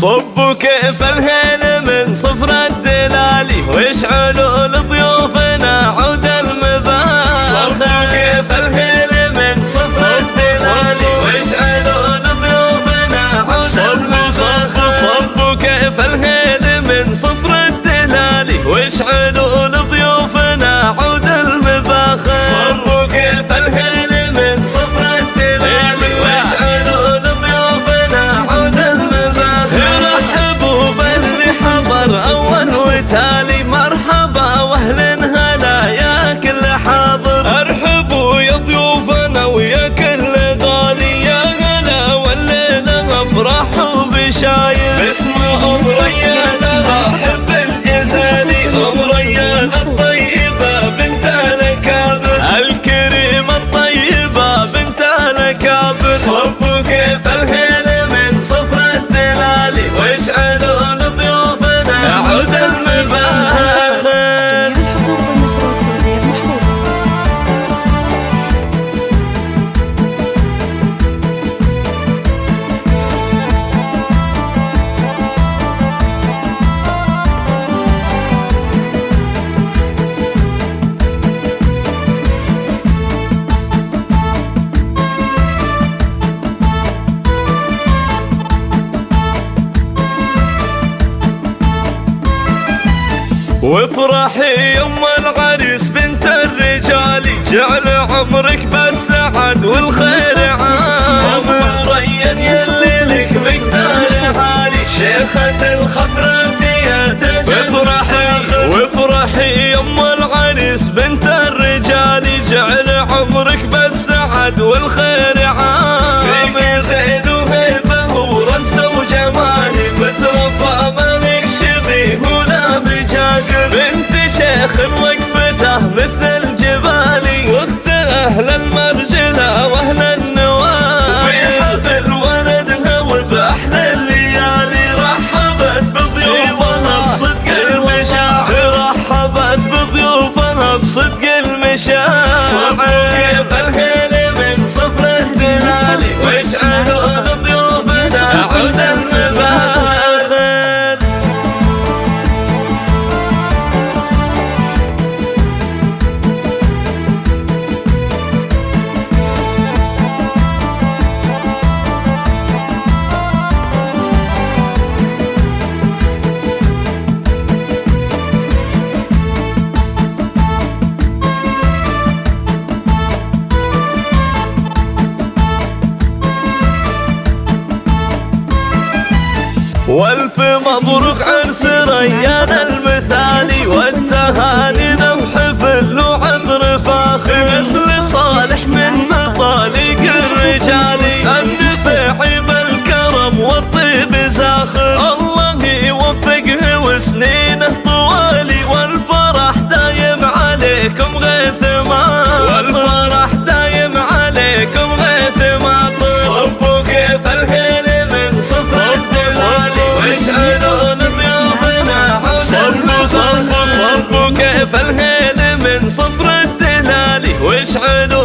صبوا كيف الهيل من صفر الدلالي واشعلوا لضيوفنا عود المباخر. صبوا كيف الهيل من صفر الدلالي واشعلوا لضيوفنا عود المباخر. صبوا كيف الهيل من صفر الدلالي واشعلوا لضيوفنا عود المباخر. صبوا كيف الهيل من صفر الدلالي واشعلوا لضيوفنا عود المباخر. رحبوا باللي حضر اول وتالي مرحبا واهل هلا يا كل حاضر. ارحبوا يا ضيوفنا ويا كل غالي يا هلا والليله افراح وبشاير. باسم ام ريان راحب الجزالي ام ريان الطيبه بنت الاكابر الكريمه الطيبه بنت الاكابر. صبوا كيف الهيل من صفر الدلالي واشعلوا لضيوفنا عود المباخر. وافرحي يم العريس بنت الرجال جعل عمرك بالسعد والخير عام. ريان يلي لك مقدار عالي شيخة الخفرات يا تجل. وافرحي يم العريس بنت الرجال جعل عمرك بالسعد والخير عام. فيك زيد وهيبة ورنسة وجمالي مترفع مالك شبيه ولا بجاكر. بنت شيخ وقفته مثل الجبال واخت اهل المرجله واهل النوال. وفي حفل ولدها وباحلى الليالي رحبت بضيوفها بصدق المشاعر. رحبت بضيوفها بصدق المشاعر. صبوا كيف الهيل من صفر الدلالي واشعلوا لضيوفنا عود المباخر. والف مبروك عرس ريان المثالي والتهاني وحفل وعطر فاخر. مثل صالح من مطالق الرجال النفع بالكرم والطيب زاخر. الله يوفقه وسنينه طوالي والفرح دايم عليكم غيث ماطر. والفرح دايم عليكم غيث ماطر. صبوا كيف الهيل من صفر الدلالي واشعلوا لضيوفنا عود المباخر. صبوا كيف الهيل من صفر الدلالي واشعلوا